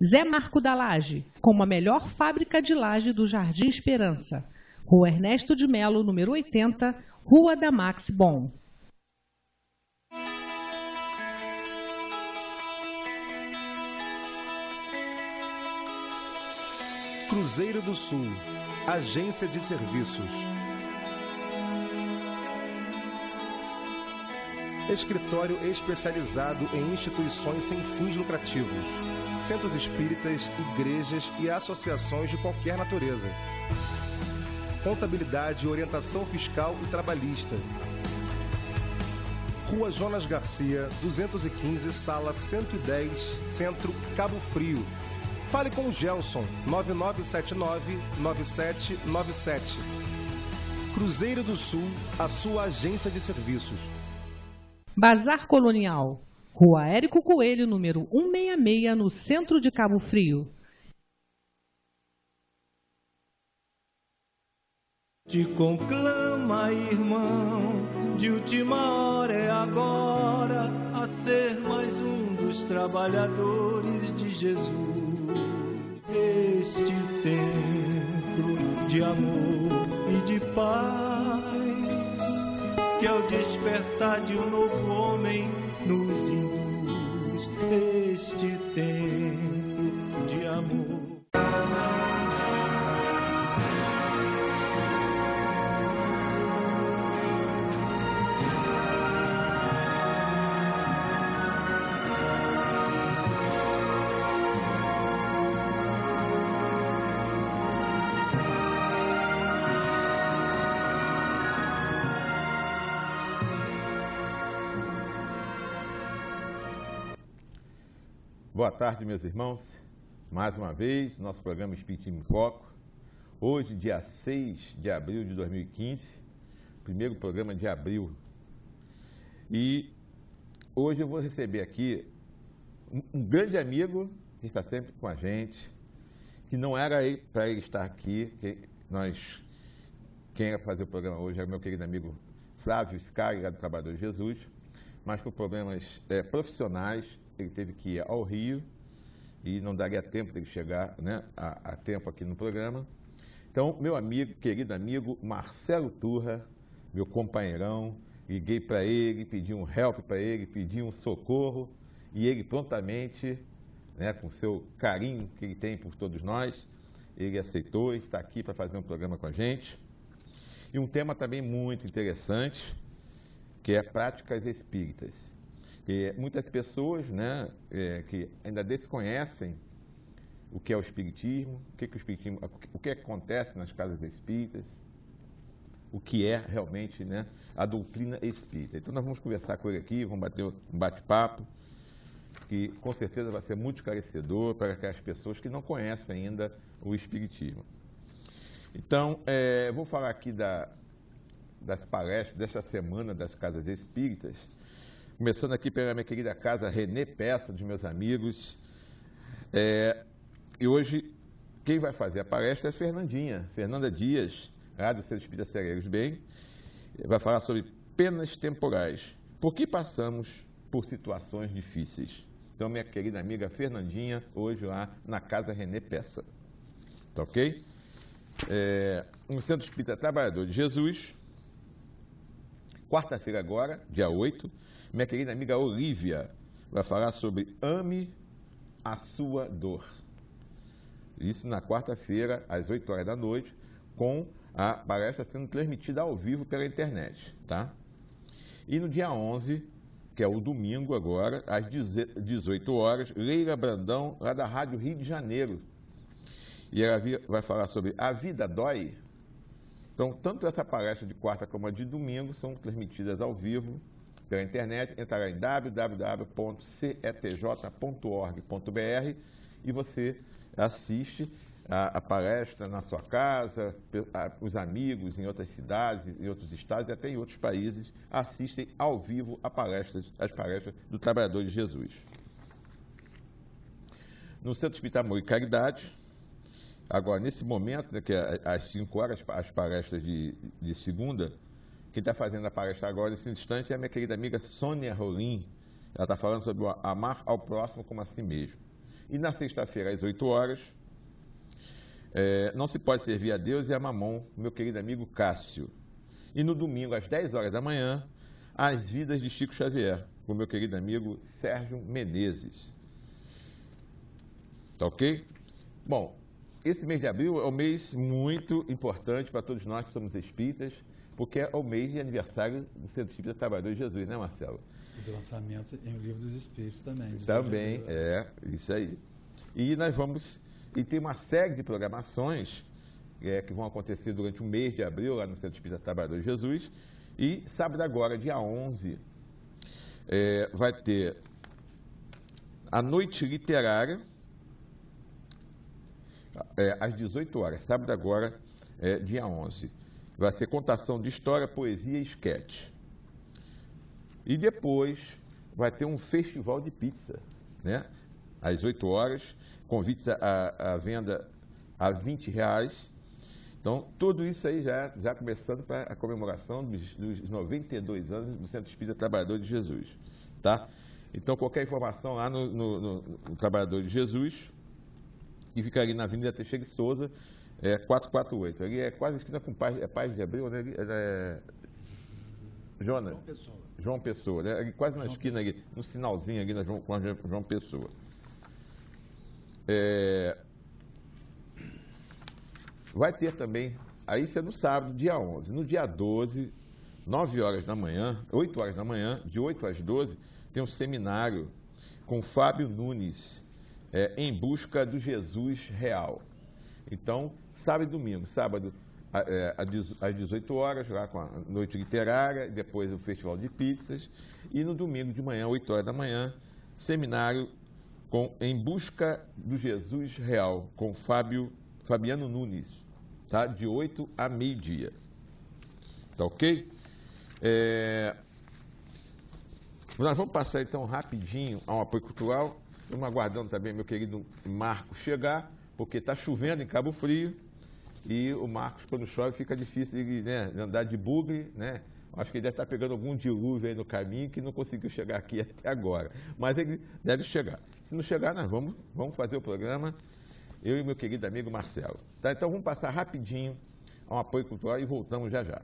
Zé Marco da Laje, como a melhor fábrica de laje do Jardim Esperança. Rua Ernesto de Melo, número 80, Rua da Max Bom. Cruzeiro do Sul, agência de serviços. Escritório especializado em instituições sem fins lucrativos, centros espíritas, igrejas e associações de qualquer natureza. Contabilidade, orientação fiscal e trabalhista. Rua Jonas Garcia, 215, sala 110, Centro, Cabo Frio. Fale com o Gelson, 9979-9797. Cruzeiro do Sul, a sua agência de serviços. Bazar Colonial, Rua Érico Coelho, número 166, no centro de Cabo Frio. Te conclama, irmão, de última hora é agora, a ser mais um dos trabalhadores de Jesus. Este templo de amor e de paz, que ao despertar de um novo homem nos induz. Este tempo de amor. Boa tarde, meus irmãos. Mais uma vez, nosso programa Espiritismo em Foco. Hoje, dia 6 de abril de 2015, primeiro programa de abril. E hoje eu vou receber aqui um grande amigo que está sempre com a gente, que não era para ele estar aqui, quem ia fazer o programa hoje era meu querido amigo Flávio Scari, lá do Trabalhador de Jesus, mas por problemas profissionais, ele teve que ir ao Rio e não daria tempo de ele chegar, né, a tempo aqui no programa. Então, meu amigo, querido amigo Marcelo Turra, meu companheirão, liguei para ele, pedi um help para ele, pedi um socorro, e ele prontamente, né, com seu carinho que ele tem por todos nós, ele aceitou e está aqui para fazer um programa com a gente. E um tema também muito interessante, que é práticas espíritas. E muitas pessoas, né, que ainda desconhecem o que é o espiritismo, o que acontece nas casas espíritas, o que é realmente, né, a doutrina espírita. Então nós vamos conversar com ele aqui, vamos bater um bate-papo, que com certeza vai ser muito esclarecedor para aquelas pessoas que não conhecem ainda o espiritismo. Então, vou falar aqui das palestras desta semana das casas espíritas, começando aqui pela minha querida casa Renê Peça, dos meus amigos. E hoje, quem vai fazer a palestra é Fernanda Dias, lá do Centro Espírita Celeiros Bem, vai falar sobre penas temporais. Por que passamos por situações difíceis? Então, minha querida amiga Fernandinha, hoje lá na casa Renê Peça. Tá ok? No Centro Espírita Trabalhador de Jesus, quarta-feira agora, dia 8, minha querida amiga Olívia vai falar sobre ame a sua dor. Isso na quarta-feira, às 8 horas da noite, com a palestra sendo transmitida ao vivo pela internet, tá? E no dia 11, que é o domingo agora, às 18 horas, Leila Brandão, lá da Rádio Rio de Janeiro. E ela vai falar sobre A Vida Dói. Então, tanto essa palestra de quarta como a de domingo são transmitidas ao vivo pela internet. Entrará em www.cetj.org.br e você assiste a palestra na sua casa, os amigos em outras cidades, em outros estados e até em outros países assistem ao vivo às palestras do Trabalhador de Jesus. No Centro Espírita Amor e Caridade, agora nesse momento, né, que é às 5 horas, as palestras de segunda, quem está fazendo a palestra agora, nesse instante, é a minha querida amiga Sônia Rolim. Ela está falando sobre o amar ao próximo como a si mesmo. E na sexta-feira, às 8 horas, não se pode servir a Deus e a Mamon, meu querido amigo Cássio. E no domingo, às 10 horas da manhã, as vidas de Chico Xavier, com meu querido amigo Sérgio Menezes. Tá ok? Bom, esse mês de abril é um mês muito importante para todos nós que somos espíritas, porque é o mês de aniversário do Centro Espírita Trabalhador de Jesus, né, Marcelo? E do lançamento em O Livro dos Espíritos também. Também, isso aí. E nós vamos, e tem uma série de programações que vão acontecer durante o mês de abril, lá no Centro Espírita Trabalhador de Jesus, e sábado agora, dia 11, vai ter a Noite Literária, às 18 horas, sábado agora, dia 11. Vai ser contação de história, poesia e esquete. E depois vai ter um festival de pizza, né? Às 8 horas, convites à venda a R$20. Então, tudo isso aí já começando para a comemoração dos 92 anos do Centro Espírita Trabalhador de Jesus, tá? Então, qualquer informação lá no Trabalhador de Jesus, que fica ali na Avenida Teixeira de Souza, 448. Ali é quase esquina com Paz de Abril, né? Jonas? João Pessoa, né? Ali, quase na esquina ali, no sinalzinho ali com a João Pessoa. Vai ter também, aí isso é no sábado, dia 11. No dia 12, 9 horas da manhã, 8 horas da manhã, de 8 às 12, tem um seminário com Fábio Nunes, em busca do Jesus real. Então, sábado e domingo. Sábado às 18 horas, lá com a Noite Literária, depois o Festival de Pizzas. E no domingo de manhã, 8 horas da manhã, seminário em busca do Jesus real, com Fabiano Nunes, tá? De 8 a meio-dia. Tá ok? Nós vamos passar então rapidinho ao apoio cultural. Estamos aguardando também meu querido Marcos chegar, porque está chovendo em Cabo Frio e o Marcos, quando chove, fica difícil de andar de bugre, né? Acho que ele deve estar pegando algum dilúvio aí no caminho que não conseguiu chegar aqui até agora. Mas ele deve chegar. Se não chegar, nós vamos fazer o programa, eu e meu querido amigo Marcelo. Tá? Então vamos passar rapidinho ao apoio cultural e voltamos já já.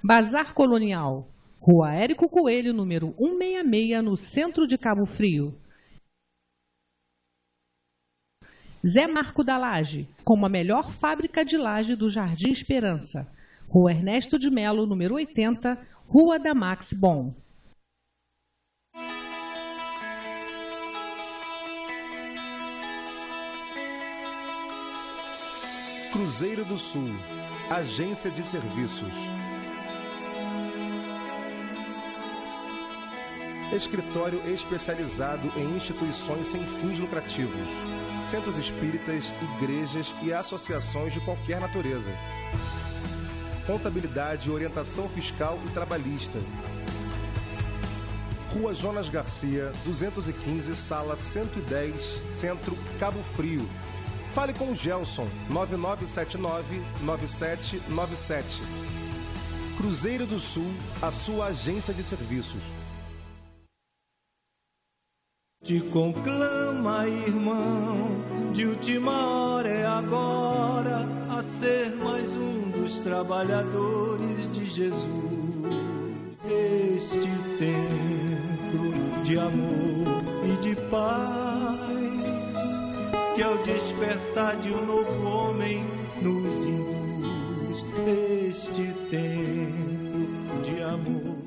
Bazar Colonial, Rua Érico Coelho, número 166, no centro de Cabo Frio. Zé Marco da Laje, como a melhor fábrica de laje do Jardim Esperança. Rua Ernesto de Melo, número 80, Rua da Max Bon. Cruzeiro do Sul, Agência de Serviços. Escritório especializado em instituições sem fins lucrativos, centros espíritas, igrejas e associações de qualquer natureza. Contabilidade, orientação fiscal e trabalhista. Rua Jonas Garcia, 215, sala 110, Centro, Cabo Frio. Fale com o Gelson, 9979-9797. Cruzeiro do Sul, a sua agência de serviços. Te conclama, irmão, de última hora é agora, a ser mais um dos trabalhadores de Jesus. Este templo de amor e de paz, que ao despertar de um novo homem nos induz este tempo de amor.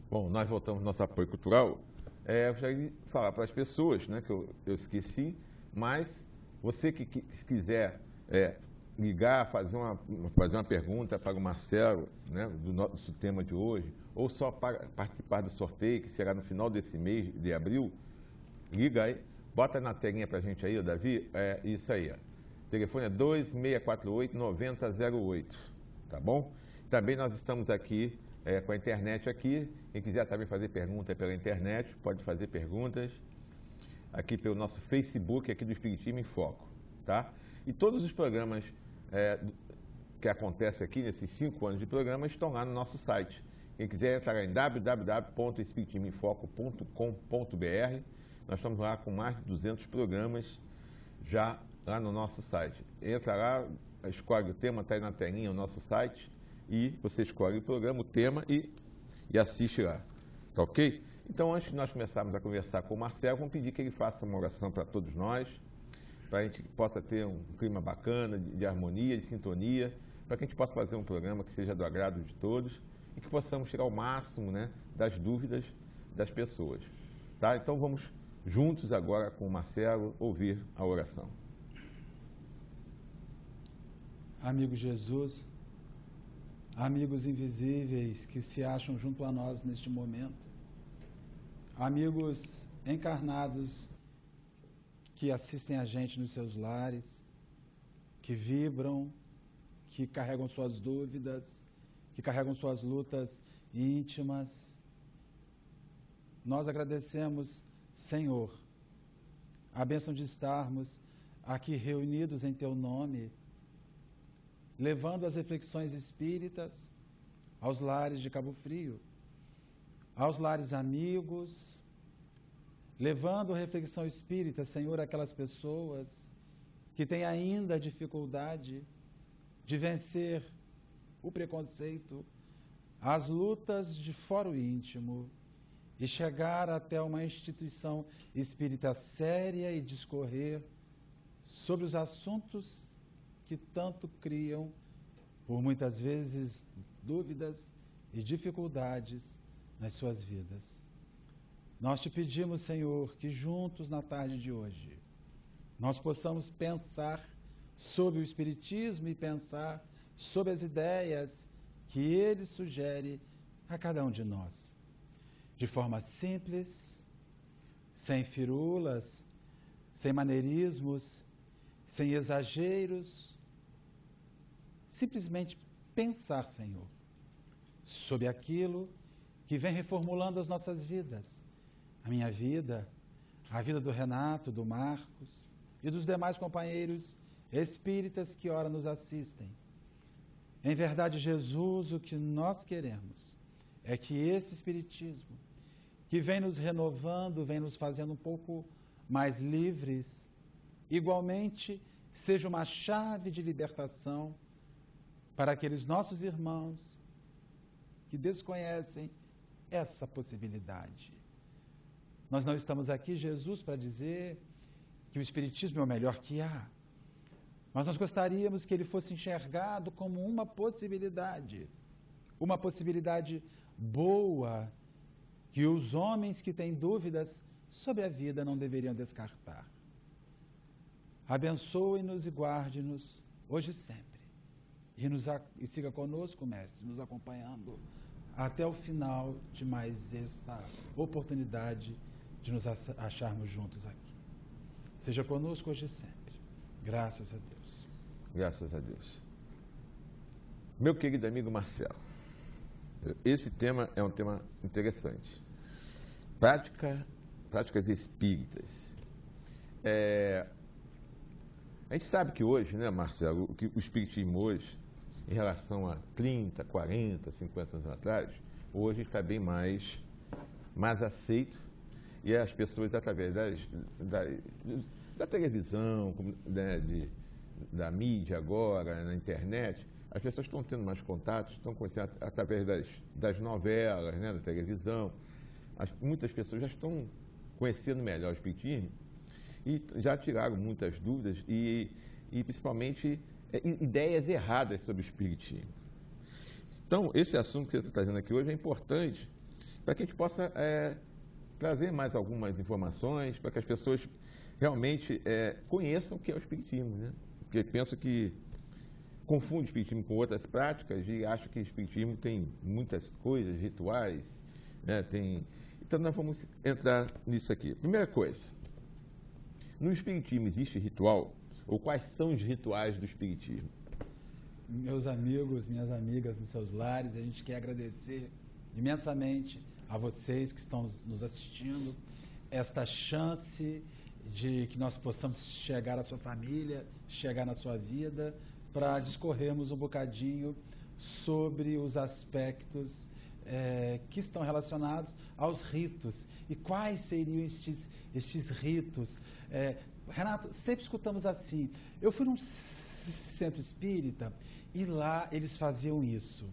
Bom, nós voltamos ao nosso apoio cultural. Eu já ia falar para as pessoas, né, que eu esqueci, mas você que quiser ligar, fazer uma pergunta para o Marcelo, né, do nosso tema de hoje, ou só para participar do sorteio, que será no final desse mês de abril, liga aí, bota na telinha para a gente aí, Davi, isso aí, ó. O telefone é 2648-9008, tá bom? Também nós estamos aqui com a internet aqui. Quem quiser também fazer pergunta pela internet, pode fazer perguntas aqui pelo nosso Facebook, aqui do Espiritismo em Foco, tá? E todos os programas que acontecem aqui, nesses 5 anos de programa, estão lá no nosso site. Quem quiser entrar em www.espiritismoemfoco.com.br. Nós estamos lá com mais de 200 programas já lá no nosso site. Entra lá, escolhe o tema, está aí na telinha o nosso site, e você escolhe o programa, o tema e assiste lá, tá ok? Então, antes de nós começarmos a conversar com o Marcelo, vamos pedir que ele faça uma oração para todos nós, para a gente possa ter um clima bacana, de harmonia, de sintonia, para que a gente possa fazer um programa que seja do agrado de todos e que possamos tirar o máximo, né, das dúvidas das pessoas, tá? Então, vamos juntos agora com o Marcelo ouvir a oração. Amigo Jesus, amigos invisíveis que se acham junto a nós neste momento, amigos encarnados que assistem a gente nos seus lares, que vibram, que carregam suas dúvidas, que carregam suas lutas íntimas. Nós agradecemos, Senhor, a bênção de estarmos aqui reunidos em Teu nome, levando as reflexões espíritas aos lares de Cabo Frio, aos lares amigos, levando a reflexão espírita, Senhor, àquelas pessoas que têm ainda dificuldade de vencer o preconceito, as lutas de foro íntimo e chegar até uma instituição espírita séria e discorrer sobre os assuntos que tanto criam, por muitas vezes, dúvidas e dificuldades nas suas vidas. Nós te pedimos, Senhor, que juntos na tarde de hoje nós possamos pensar sobre o Espiritismo e pensar sobre as ideias que ele sugere a cada um de nós, de forma simples, sem firulas, sem maneirismos, sem exageros. Simplesmente pensar, Senhor, sobre aquilo que vem reformulando as nossas vidas. A minha vida, a vida do Renato, do Marcos e dos demais companheiros espíritas que ora nos assistem. Em verdade, Jesus, o que nós queremos é que esse Espiritismo, que vem nos renovando, vem nos fazendo um pouco mais livres, igualmente seja uma chave de libertação para aqueles nossos irmãos que desconhecem essa possibilidade. Nós não estamos aqui, Jesus, para dizer que o Espiritismo é o melhor que há, mas nós gostaríamos que ele fosse enxergado como uma possibilidade boa, que os homens que têm dúvidas sobre a vida não deveriam descartar. Abençoe-nos e guarde-nos hoje e sempre. E siga conosco, Mestre, nos acompanhando até o final de mais esta oportunidade de nos acharmos juntos aqui. Seja conosco hoje e sempre. Graças a Deus. Graças a Deus. Meu querido amigo Marcelo, esse tema é um tema interessante. práticas espíritas. A gente sabe que hoje, né, Marcelo, que o espiritismo hoje, em relação a 30, 40, 50 anos atrás, hoje está bem mais aceito, e as pessoas, através da televisão, né, da mídia agora, na internet, as pessoas estão tendo mais contatos, estão conhecendo através das novelas, né, da televisão. Muitas pessoas já estão conhecendo melhor o espiritismo e já tiraram muitas dúvidas e principalmente ideias erradas sobre o espiritismo. Então, esse assunto que você está trazendo aqui hoje é importante para que a gente possa trazer mais algumas informações, para que as pessoas realmente conheçam o que é o espiritismo, né? Porque penso que confunde o espiritismo com outras práticas e acho que o espiritismo tem muitas coisas, rituais, né? Então, nós vamos entrar nisso aqui. Primeira coisa, no espiritismo existe ritual? Ou quais são os rituais do espiritismo? Meus amigos, minhas amigas nos seus lares, a gente quer agradecer imensamente a vocês que estão nos assistindo, esta chance de que nós possamos chegar à sua família, chegar na sua vida, para discorrermos um bocadinho sobre os aspectos que estão relacionados aos ritos. E quais seriam estes ritos? Renato, sempre escutamos assim, eu fui num centro espírita e lá eles faziam isso.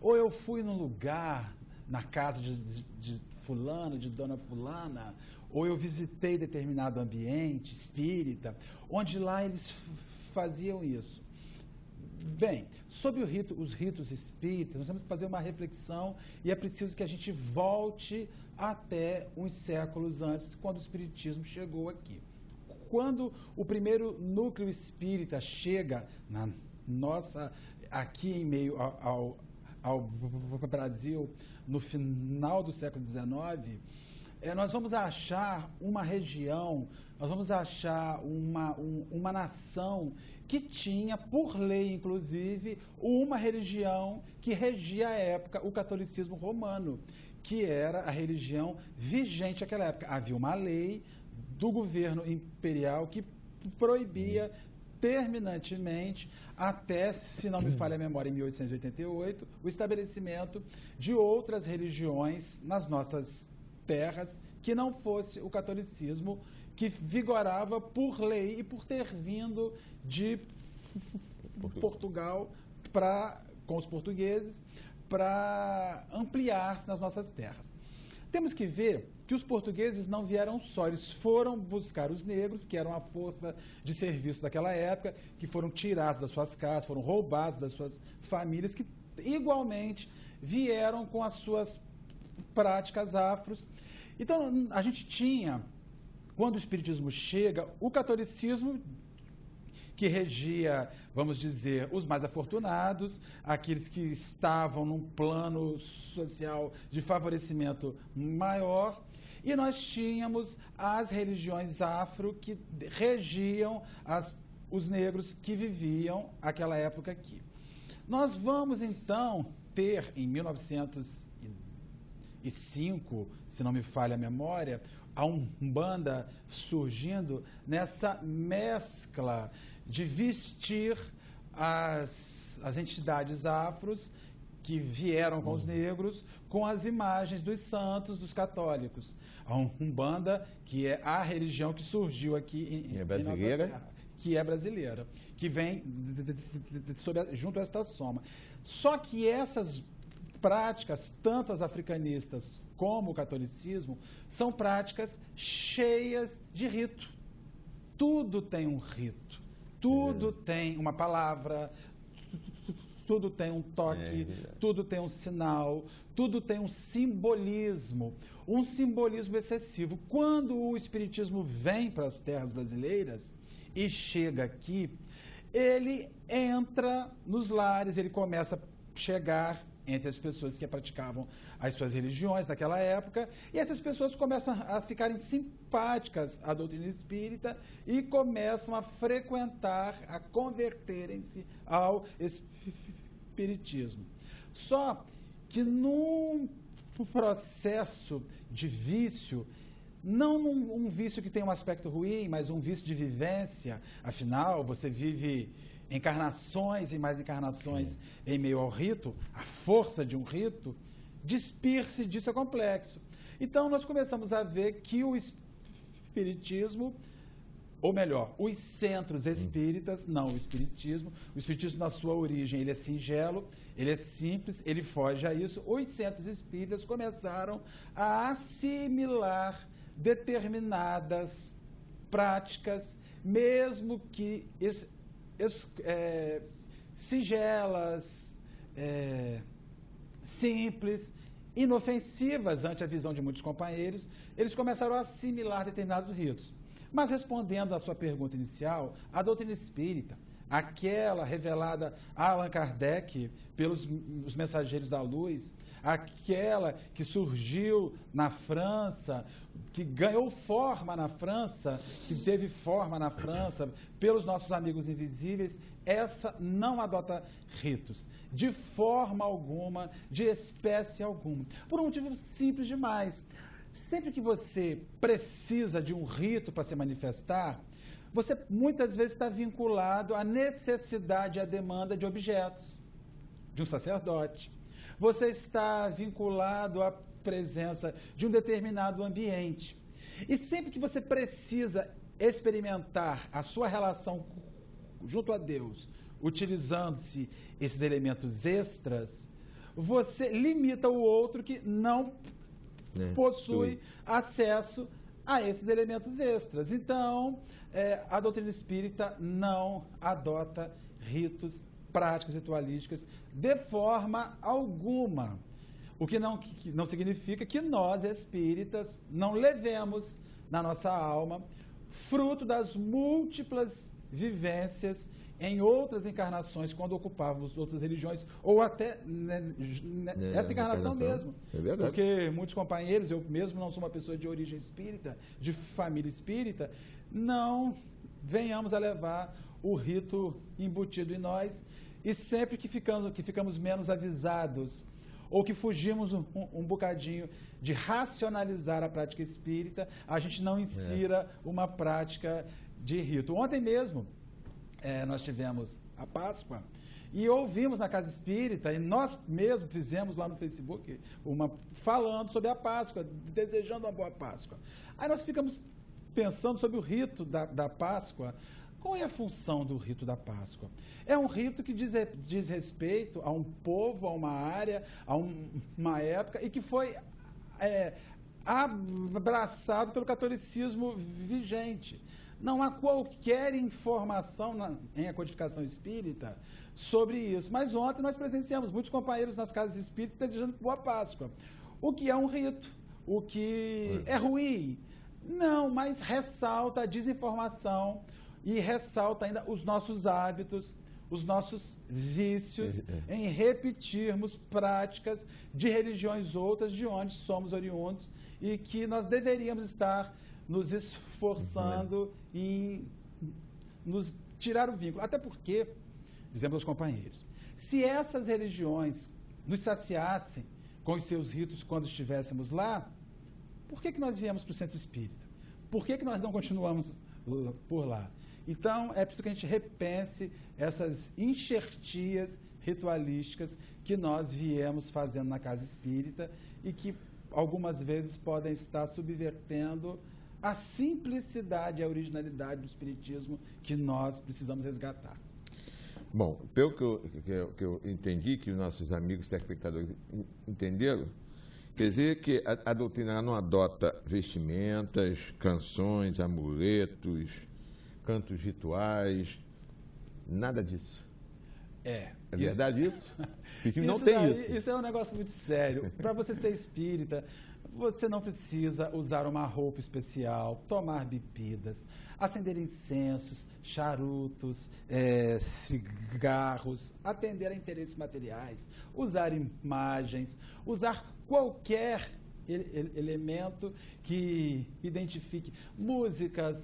Ou eu fui num lugar, na casa de fulano, de dona fulana, ou eu visitei determinado ambiente espírita, onde lá eles faziam isso. Bem, sobre os ritos espíritas, nós temos que fazer uma reflexão e é preciso que a gente volte até uns séculos antes, quando o espiritismo chegou aqui. Quando o primeiro núcleo espírita chega aqui em meio ao Brasil, no final do século XIX, nós vamos achar uma região, nós vamos achar uma nação que tinha, por lei inclusive, uma religião que regia à época, o catolicismo romano, que era a religião vigente naquela época. Havia uma lei do governo imperial que proibia terminantemente, até, se não me falha a memória, em 1888, o estabelecimento de outras religiões nas nossas terras que não fosse o catolicismo, que vigorava por lei e por ter vindo de Portugal com os portugueses para ampliar-se nas nossas terras. Temos que ver que os portugueses não vieram só, eles foram buscar os negros, que eram a força de serviço daquela época, que foram tirados das suas casas, foram roubados das suas famílias, que igualmente vieram com as suas práticas afros. Então, a gente tinha, quando o espiritismo chega, o catolicismo, que regia, vamos dizer, os mais afortunados, aqueles que estavam num plano social de favorecimento maior, e nós tínhamos as religiões afro que regiam os negros que viviam aquela época aqui. Nós vamos, então, ter, em 1905, se não me falha a memória, a Umbanda surgindo nessa mescla de vestir as entidades afros que vieram com os negros com as imagens dos santos, dos católicos. A Umbanda, que é a religião que surgiu aqui em brasileira? Nossa terra, que é brasileira, que vem junto a esta soma. Só que essas práticas, tanto as africanistas como o catolicismo, são práticas cheias de rito. Tudo tem um rito, tudo tem uma palavra, tudo tem um toque, tudo tem um sinal, tudo tem um simbolismo excessivo. Quando o espiritismo vem para as terras brasileiras e chega aqui, ele entra nos lares, ele começa a chegar entre as pessoas que praticavam as suas religiões naquela época, e essas pessoas começam a ficarem simpáticas à doutrina espírita e começam a frequentar, a converterem-se ao espiritismo. Só que num processo de vício, não um vício que tem um aspecto ruim, mas um vício de vivência. Afinal, você vive encarnações e mais encarnações em meio ao rito, a força de um rito, despir-se disso é complexo. Então, nós começamos a ver que o espiritismo, ou melhor, os centros espíritas, não o espiritismo na sua origem, ele é singelo, ele é simples, ele foge a isso. Os centros espíritas começaram a assimilar determinadas práticas, mesmo que singelas, simples, inofensivas ante a visão de muitos companheiros, eles começaram a assimilar determinados ritos. Mas respondendo à sua pergunta inicial, a doutrina espírita, aquela revelada a Allan Kardec pelos os mensageiros da luz, aquela que surgiu na França, que ganhou forma na França, que teve forma na França pelos nossos amigos invisíveis, essa não adota ritos, de forma alguma, de espécie alguma, por um motivo simples demais. Sempre que você precisa de um rito para se manifestar, você muitas vezes está vinculado à necessidade e à demanda de objetos, de um sacerdote. Você está vinculado à presença de um determinado ambiente. E sempre que você precisa experimentar a sua relação junto a Deus, utilizando-se esses elementos extras, você limita o outro que não possui acesso a esses elementos extras. Então, a doutrina espírita não adota ritos, práticas ritualísticas de forma alguma. O que não significa que nós, espíritas, não levemos na nossa alma, fruto das múltiplas vivências em outras encarnações, quando ocupávamos outras religiões, ou até essa encarnação mesmo. É verdade. Porque muitos companheiros, eu mesmo não sou uma pessoa de origem espírita, de família espírita, não venhamos a levar o rito embutido em nós, e sempre que ficamos menos avisados, ou que fugimos um bocadinho de racionalizar a prática espírita, a gente não insira uma prática de rito. Ontem mesmo, nós tivemos a Páscoa e ouvimos na Casa Espírita, e nós mesmos fizemos lá no Facebook, falando sobre a Páscoa, desejando uma boa Páscoa. Aí nós ficamos pensando sobre o rito da Páscoa. Qual é a função do rito da Páscoa? É um rito que diz respeito a um povo, a uma área, a uma época, e que foi abraçado pelo catolicismo vigente. Não há qualquer informação em a codificação espírita sobre isso. Mas ontem nós presenciamos muitos companheiros nas casas espíritas desejando boa Páscoa. O que é um rito? O que é ruim? Não, mas ressalta a desinformação e ressalta ainda os nossos hábitos, os nossos vícios em repetirmos práticas de religiões outras de onde somos oriundos e que nós deveríamos estar nos esforçando em nos tirar o vínculo. Até porque, dizemos aos companheiros, se essas religiões nos saciassem com os seus ritos quando estivéssemos lá, por que nós viemos para o centro espírita? Por que nós não continuamos por lá? Então, é preciso que a gente repense essas enxertias ritualísticas que nós viemos fazendo na casa espírita e que algumas vezes podem estar subvertendo a simplicidade e a originalidade do espiritismo que nós precisamos resgatar. Bom, pelo que eu entendi, que os nossos amigos telespectadores entenderam, quer dizer que a doutrina não adota vestimentas, canções, amuletos, cantos rituais, nada disso. É verdade isso? Porque não tem isso. Isso é um negócio muito sério. Para você ser espírita, você não precisa usar uma roupa especial, tomar bebidas, acender incensos, charutos, cigarros, atender a interesses materiais, usar imagens, usar qualquer elemento que identifique músicas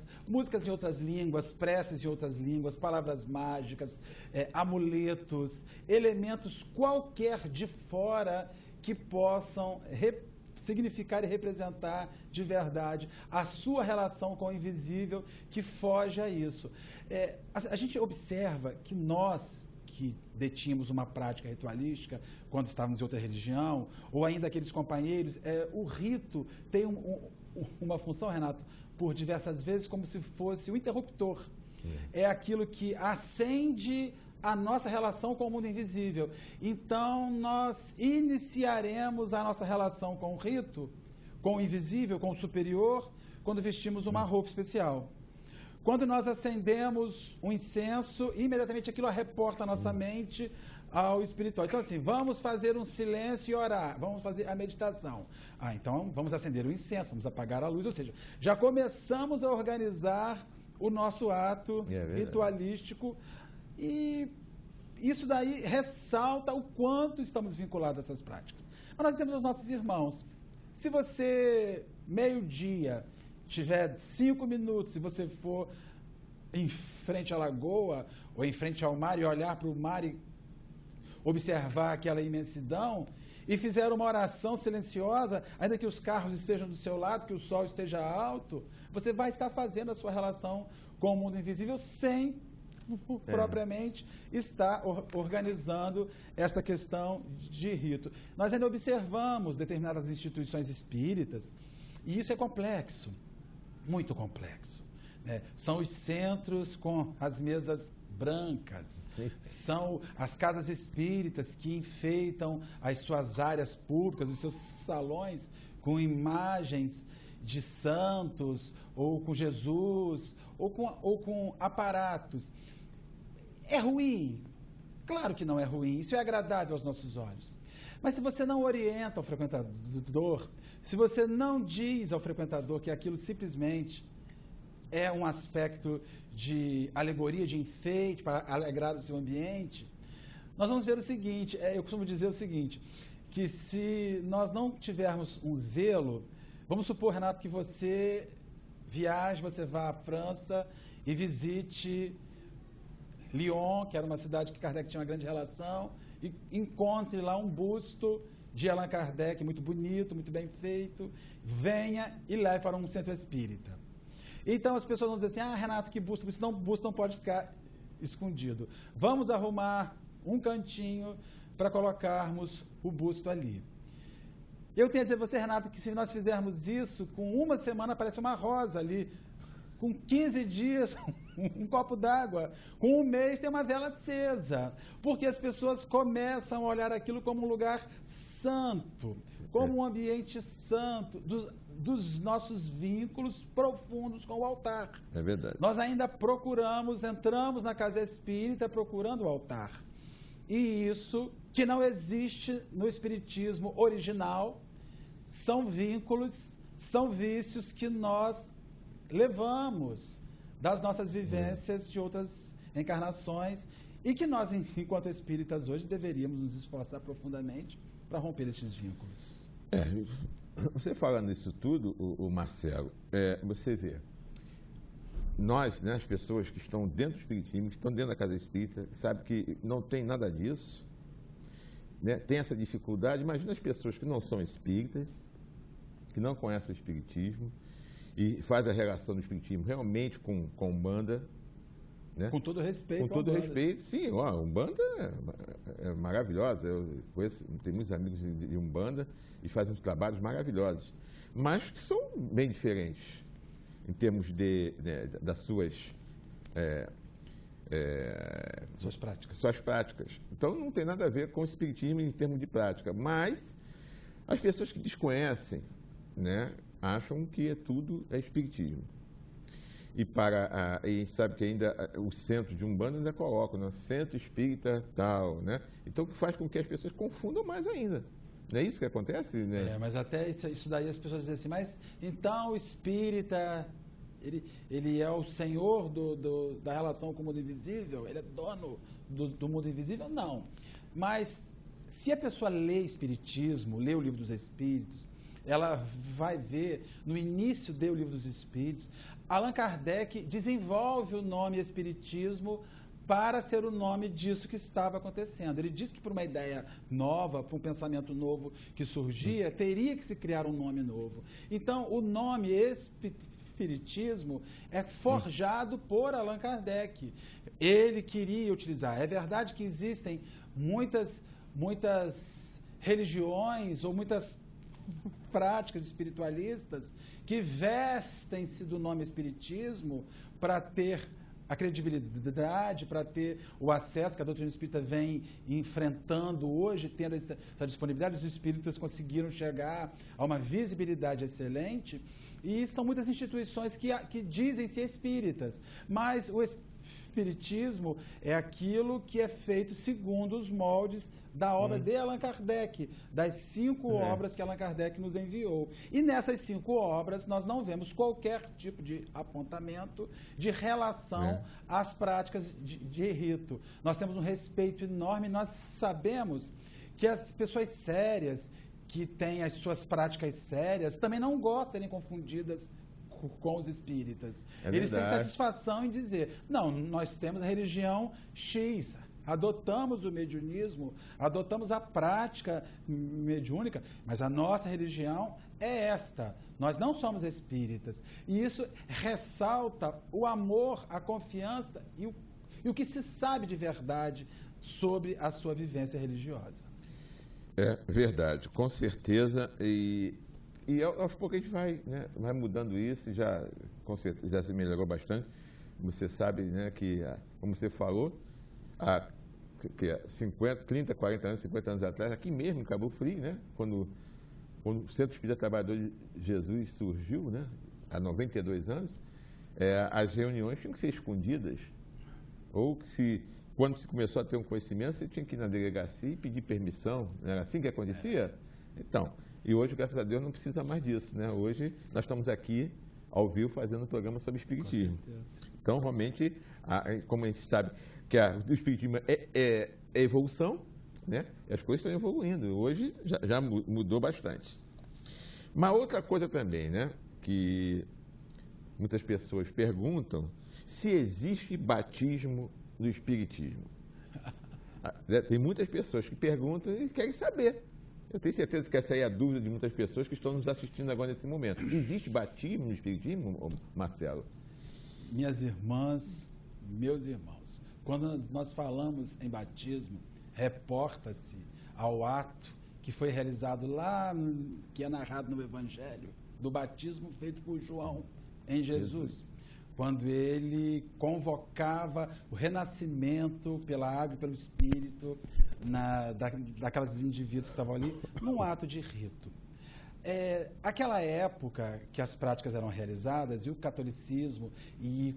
em outras línguas, preces em outras línguas, palavras mágicas, amuletos, elementos qualquer de fora que possam significar e representar de verdade a sua relação com o invisível, que foge a isso. A gente observa que nós, que detínhamos uma prática ritualística quando estávamos em outra religião, ou ainda aqueles companheiros, o rito tem uma função, Renato, por diversas vezes como se fosse um interruptor. É aquilo que acende a nossa relação com o mundo invisível. Então, nós iniciaremos a nossa relação com o rito, com o invisível, com o superior, quando vestimos uma roupa especial. Quando nós acendemos um incenso, imediatamente aquilo reporta a nossa mente ao espiritual. Então, assim, vamos fazer um silêncio e orar, vamos fazer a meditação. Então, vamos acender o incenso, vamos apagar a luz, ou seja, já começamos a organizar o nosso ato ritualístico, e isso daí ressalta o quanto estamos vinculados a essas práticas. Mas nós temos os nossos irmãos. Se você, meio-dia, tiver 5 minutos, se você for em frente à lagoa ou em frente ao mar e olhar para o mar e observar aquela imensidão, e fizer uma oração silenciosa, ainda que os carros estejam do seu lado, que o sol esteja alto, você vai estar fazendo a sua relação com o mundo invisível sem propriamente estar organizando esta questão de rito. Nós ainda observamos determinadas instituições espíritas, e isso é complexo, muito complexo, né? São os centros com as mesas brancas, são as casas espíritas que enfeitam as suas áreas públicas, os seus salões, com imagens de santos, ou com Jesus, ou com aparatos. É ruim? Claro que não é ruim, isso é agradável aos nossos olhos. Mas se você não orienta o frequentador, se você não diz ao frequentador que aquilo simplesmente é um aspecto de alegoria, de enfeite, para alegrar o seu ambiente, nós vamos ver o seguinte, eu costumo dizer o seguinte, que se nós não tivermos um zelo, vamos supor, Renato, que você viaje, você vá à França e visite Lyon, que era uma cidade que Kardec tinha uma grande relação, e encontre lá um busto de Allan Kardec, muito bonito, muito bem feito, venha e leve para um centro espírita. Então as pessoas vão dizer assim, Renato, que busto, senão o busto não pode ficar escondido. Vamos arrumar um cantinho para colocarmos o busto ali. Eu tenho a dizer a você, Renato, que se nós fizermos isso, com uma semana aparece uma rosa ali, com 15 dias, um copo d'água, com um mês tem uma vela acesa, porque as pessoas começam a olhar aquilo como um lugar santo, como um ambiente santo, dos nossos vínculos profundos com o altar. É verdade. Nós ainda entramos na casa espírita procurando o altar. E isso, que não existe no espiritismo original, são vínculos, são vícios que nós levamos das nossas vivências de outras encarnações e que nós, enquanto espíritas hoje, deveríamos nos esforçar profundamente para romper esses vínculos. Você falando isso tudo, o Marcelo, você vê, nós, né, as pessoas que estão dentro do espiritismo, que estão dentro da casa espírita, sabe que não tem nada disso, né, tem essa dificuldade. Imagina as pessoas que não são espíritas, que não conhecem o espiritismo e fazem a relação do espiritismo realmente com Umbanda, né? Com todo respeito. Com todo respeito, sim, a Umbanda é maravilhosa. Eu conheço, tenho muitos amigos de Umbanda e fazem uns trabalhos maravilhosos, mas que são bem diferentes em termos das suas práticas. Então não tem nada a ver com o espiritismo em termos de prática, mas as pessoas que desconhecem, né, acham que tudo é espiritismo. E sabe que ainda o centro de Umbanda ainda coloca, né, centro espírita tal, né? Então, o que faz com que as pessoas confundam mais ainda. Não é isso que acontece, né? Mas até isso daí as pessoas dizem assim, mas então o espírita, ele é o senhor da relação com o mundo invisível? Ele é dono do mundo invisível? Não. Mas se a pessoa lê Espiritismo, lê o Livro dos Espíritos, ela vai ver, no início do Livro dos Espíritos, Allan Kardec desenvolve o nome Espiritismo para ser o nome disso que estava acontecendo. Ele diz que por uma ideia nova, por um pensamento novo que surgia, teria que se criar um nome novo. Então, o nome Espiritismo é forjado por Allan Kardec. Ele queria utilizar. É verdade que existem muitas religiões ou muitas práticas espiritualistas que vestem-se do nome Espiritismo para ter a credibilidade, para ter o acesso que a doutrina espírita vem enfrentando hoje, tendo essa disponibilidade. Os espíritas conseguiram chegar a uma visibilidade excelente, e são muitas instituições que dizem ser espíritas, mas o espiritismo é aquilo que é feito segundo os moldes da obra de Allan Kardec, das 5 obras que Allan Kardec nos enviou. E nessas 5 obras nós não vemos qualquer tipo de apontamento de relação às práticas de rito. Nós temos um respeito enorme, nós sabemos que as pessoas sérias, que têm as suas práticas sérias, também não gostam de serem confundidas com os espíritas. Eles têm satisfação em dizer, não, nós temos a religião X, adotamos o mediunismo, adotamos a prática mediúnica, mas a nossa religião é esta. Nós não somos espíritas. E isso ressalta o amor, a confiança e o que se sabe de verdade sobre a sua vivência religiosa. É verdade, com certeza. E aos poucos a gente vai mudando isso, com certeza, já se melhorou bastante. Você sabe, né, que, como você falou, há 30, 40 anos, 50 anos atrás, aqui mesmo em Cabo Frio, né, quando o Centro Espírita Trabalhador de Jesus surgiu, né, há 92 anos, as reuniões tinham que ser escondidas, ou que quando se começou a ter um conhecimento, você tinha que ir na delegacia e pedir permissão. Não era assim que acontecia? Então, e hoje, graças a Deus, não precisa mais disso, né? Hoje nós estamos aqui, ao vivo, fazendo um programa sobre espiritismo. Então, realmente, como a gente sabe que o espiritismo é evolução, né? E as coisas estão evoluindo. Hoje já mudou bastante. Uma outra coisa também, né? Que muitas pessoas perguntam se existe batismo do espiritismo. Tem muitas pessoas que perguntam e querem saber. Eu tenho certeza que essa é a dúvida de muitas pessoas que estão nos assistindo agora nesse momento. Existe batismo no espiritismo, Marcelo? Minhas irmãs, meus irmãos, quando nós falamos em batismo, reporta-se ao ato que foi realizado lá, que é narrado no Evangelho, do batismo feito por João em Jesus. Quando ele convocava o renascimento pela água e pelo Espírito daquelas indivíduos que estavam ali, num ato de rito. Aquela época que as práticas eram realizadas, e o catolicismo, e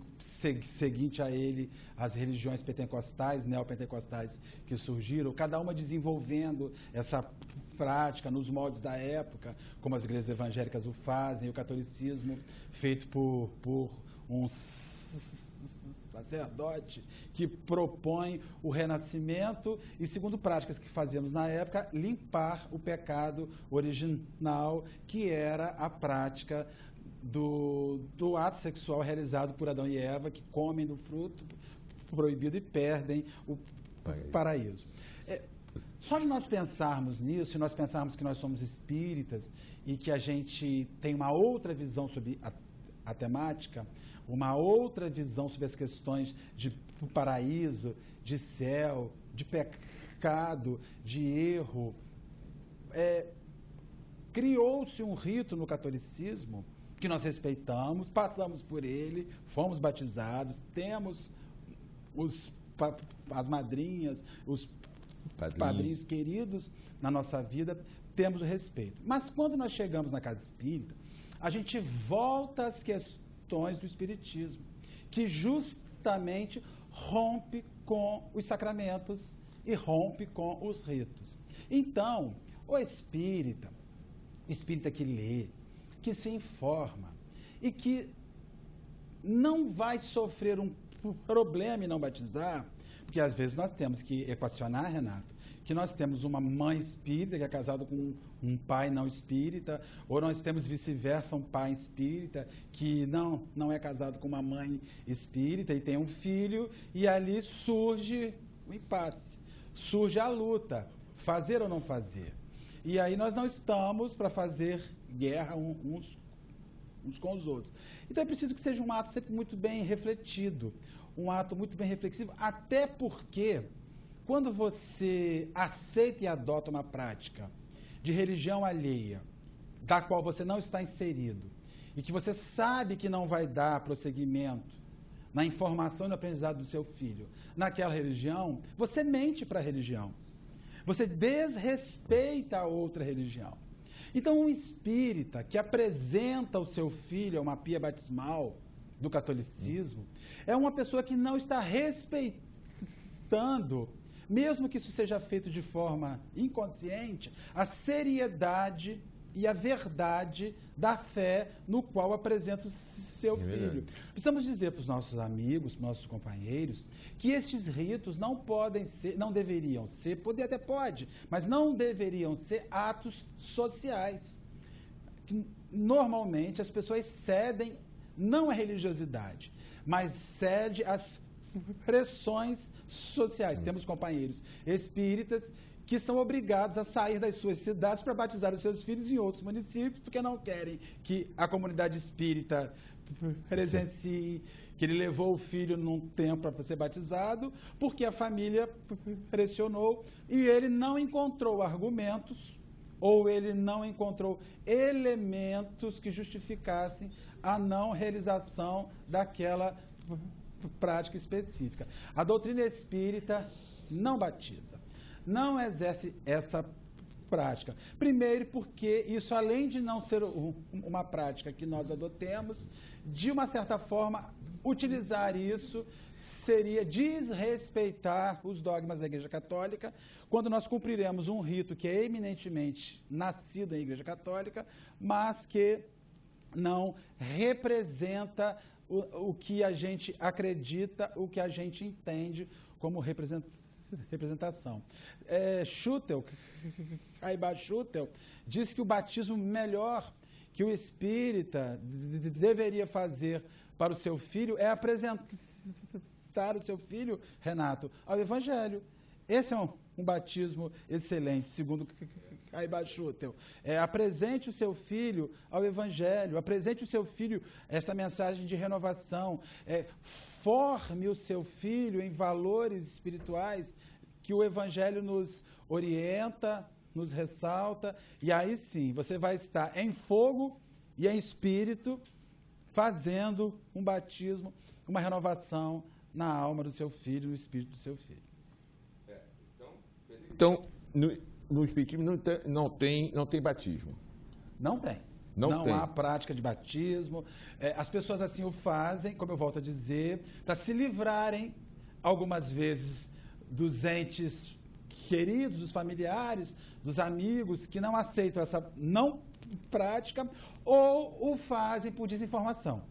seguinte a ele, as religiões pentecostais, neopentecostais que surgiram, cada uma desenvolvendo essa prática nos moldes da época, como as igrejas evangélicas o fazem, e o catolicismo feito por um sacerdote que propõe o renascimento e, segundo práticas que fazíamos na época, limpar o pecado original, que era a prática do ato sexual realizado por Adão e Eva, que comem do fruto proibido e perdem o paraíso. Só de nós pensarmos nisso, e nós pensarmos que nós somos espíritas e que a gente tem uma outra visão sobre a temática, uma outra visão sobre as questões de paraíso, de céu, de pecado, de erro. Criou-se um rito no catolicismo que nós respeitamos, passamos por ele, fomos batizados, temos as madrinhas, os padrinhos queridos na nossa vida, temos o respeito. Mas quando nós chegamos na casa espírita, a gente volta às questões do espiritismo, que justamente rompe com os sacramentos e rompe com os ritos. Então, o espírita que lê, que se informa e que não vai sofrer um problema em não batizar, porque às vezes nós temos que equacionar, Renato, que nós temos uma mãe espírita que é casada com um pai não espírita, ou nós temos vice-versa um pai espírita que não é casado com uma mãe espírita e tem um filho, e ali surge o impasse, surge a luta, fazer ou não fazer. E aí nós não estamos para fazer guerra uns com os outros. Então é preciso que seja um ato sempre muito bem refletido, um ato muito bem reflexivo, até porque quando você aceita e adota uma prática de religião alheia, da qual você não está inserido, e que você sabe que não vai dar prosseguimento na informação e no aprendizado do seu filho naquela religião, você mente para a religião. Você desrespeita a outra religião. Então, um espírita que apresenta o seu filho a uma pia batismal do catolicismo é uma pessoa que não está respeitando, mesmo que isso seja feito de forma inconsciente, a seriedade e a verdade da fé no qual apresenta o seu filho. Precisamos dizer para os nossos amigos, para os nossos companheiros, que estes ritos não podem ser, não deveriam ser, até pode, mas não deveriam ser atos sociais. Normalmente as pessoas cedem não à religiosidade, mas cede às pressões sociais. Temos companheiros espíritas que são obrigados a sair das suas cidades para batizar os seus filhos em outros municípios, porque não querem que a comunidade espírita presencie, que ele levou o filho num templo para ser batizado, porque a família pressionou e ele não encontrou argumentos ou ele não encontrou elementos que justificassem a não realização daquela prática específica. A doutrina espírita não batiza, não exerce essa prática. Primeiro porque isso, além de não ser uma prática que nós adotemos, de uma certa forma, utilizar isso seria desrespeitar os dogmas da Igreja Católica, quando nós cumpriremos um rito que é eminentemente nascido na Igreja Católica, mas que não representa o que a gente acredita, o que a gente entende como representação. Aiba Schutel diz que o batismo melhor que o espírita deveria fazer para o seu filho é apresentar o seu filho, Renato, ao Evangelho. Esse é um batismo excelente, segundo Aiba Schutel. Apresente o seu filho ao Evangelho, apresente o seu filho esta mensagem de renovação, forme o seu filho em valores espirituais que o Evangelho nos orienta, nos ressalta, e aí sim, você vai estar em fogo e em espírito, fazendo um batismo, uma renovação na alma do seu filho, no espírito do seu filho. Então, no Espiritismo não tem batismo? Não tem. Não há prática de batismo. As pessoas assim o fazem, como eu volto a dizer, para se livrarem, algumas vezes, dos entes queridos, dos familiares, dos amigos, que não aceitam essa não prática, ou o fazem por desinformação.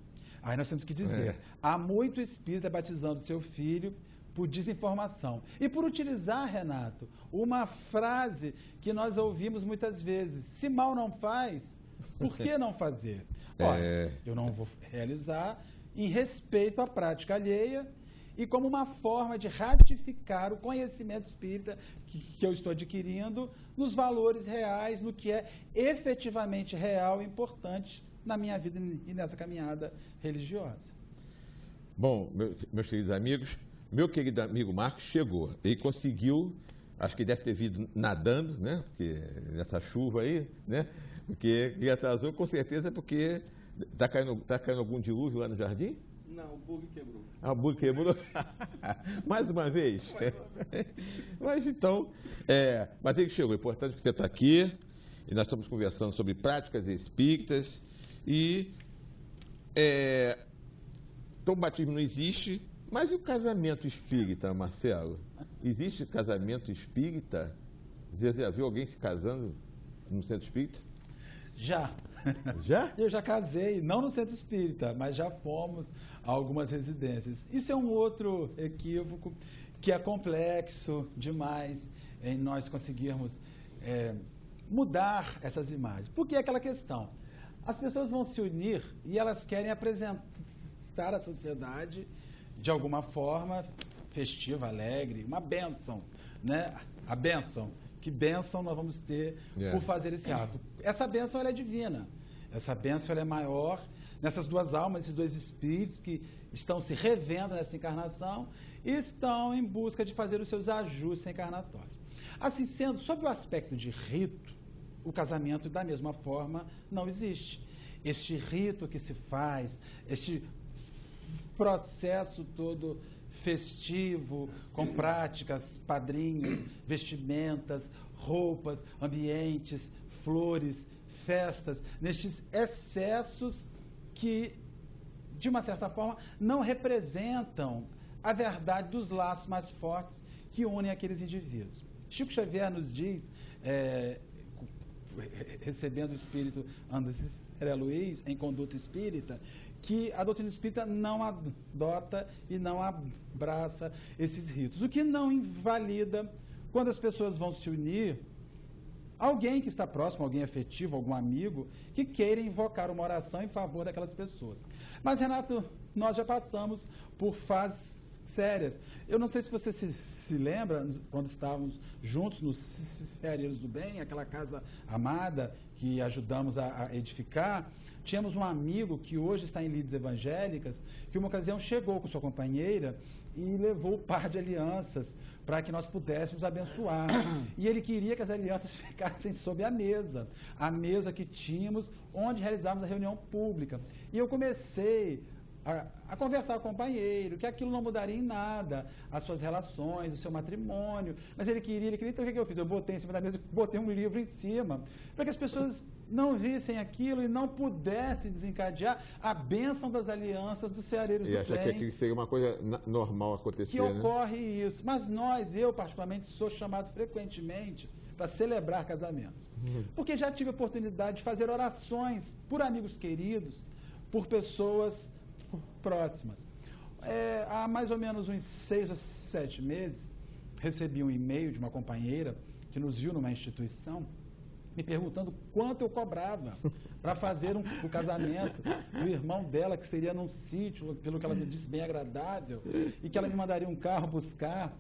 Aí nós temos que dizer, há muito espírita batizando seu filho por desinformação. E por utilizar, Renato, uma frase que nós ouvimos muitas vezes: se mal não faz, por que não fazer? Olha, eu não vou realizar em respeito à prática alheia e como uma forma de ratificar o conhecimento espírita que eu estou adquirindo nos valores reais, no que é efetivamente real e importante na minha vida e nessa caminhada religiosa. Bom, meus queridos amigos, meu querido amigo Marcos chegou. Ele conseguiu, acho que deve ter vindo nadando, né? Porque nessa chuva aí, né? Porque ele atrasou, com certeza, porque está caindo algum dilúvio lá no jardim? Não, o bug quebrou. Ah, o bug quebrou? Mais uma vez? Mas então, mas ele chegou. É importante que você está aqui, e nós estamos conversando sobre práticas espíritas, e então o batismo não existe, mas e o casamento espírita, Marcelo? Existe casamento espírita? Você já viu alguém se casando no centro espírita? Já. Já? Eu já casei, não no centro espírita, mas já fomos a algumas residências. Isso é um outro equívoco que é complexo demais. em nós conseguirmos mudar essas imagens. Porque é aquela questão, as pessoas vão se unir e elas querem apresentar à sociedade, de alguma forma, festiva, alegre, uma bênção, né? A bênção. Que bênção nós vamos ter por fazer esse ato? Essa bênção ela é divina. Essa bênção ela é maior nessas duas almas, esses dois espíritos que estão se revendo nessa encarnação e estão em busca de fazer os seus ajustes encarnatórios. Assim sendo, sob o aspecto de rito, o casamento da mesma forma não existe. Este rito que se faz, este processo todo festivo, com práticas, padrinhos, vestimentas, roupas, ambientes, flores, festas, nestes excessos que, de uma certa forma, não representam a verdade dos laços mais fortes que unem aqueles indivíduos. Chico Xavier nos diz, recebendo o espírito André Luiz em Conduta Espírita, que a doutrina espírita não adota e não abraça esses ritos. O que não invalida, quando as pessoas vão se unir, alguém que está próximo, alguém afetivo, algum amigo, que queira invocar uma oração em favor daquelas pessoas. Mas, Renato, nós já passamos por fases sérias. Eu não sei se você se lembra, quando estávamos juntos nos Ceareiros do Bem, aquela casa amada que ajudamos a edificar, tínhamos um amigo que hoje está em lides evangélicas, que uma ocasião chegou com sua companheira e levou o par de alianças para que nós pudéssemos abençoar. E ele queria que as alianças ficassem sob a mesa que tínhamos, onde realizávamos a reunião pública. E eu comecei a conversar com o companheiro, que aquilo não mudaria em nada, as suas relações, o seu matrimônio. Mas ele queria, então o que eu fiz? Eu botei em cima da mesa, botei um livro em cima, para que as pessoas não vissem aquilo e não pudessem desencadear a bênção das alianças dos Ceareiros do Bem. E achar que aquilo seria uma coisa normal acontecer, que ocorre isso. Mas eu particularmente, sou chamado frequentemente para celebrar casamentos. Porque já tive a oportunidade de fazer orações por amigos queridos, por pessoas próximas. Há mais ou menos uns 6 ou 7 meses, recebi um e-mail de uma companheira que nos viu numa instituição, me perguntando quanto eu cobrava para fazer o casamento do irmão dela, que seria num sítio, pelo que ela me disse, bem agradável, e que ela me mandaria um carro buscar.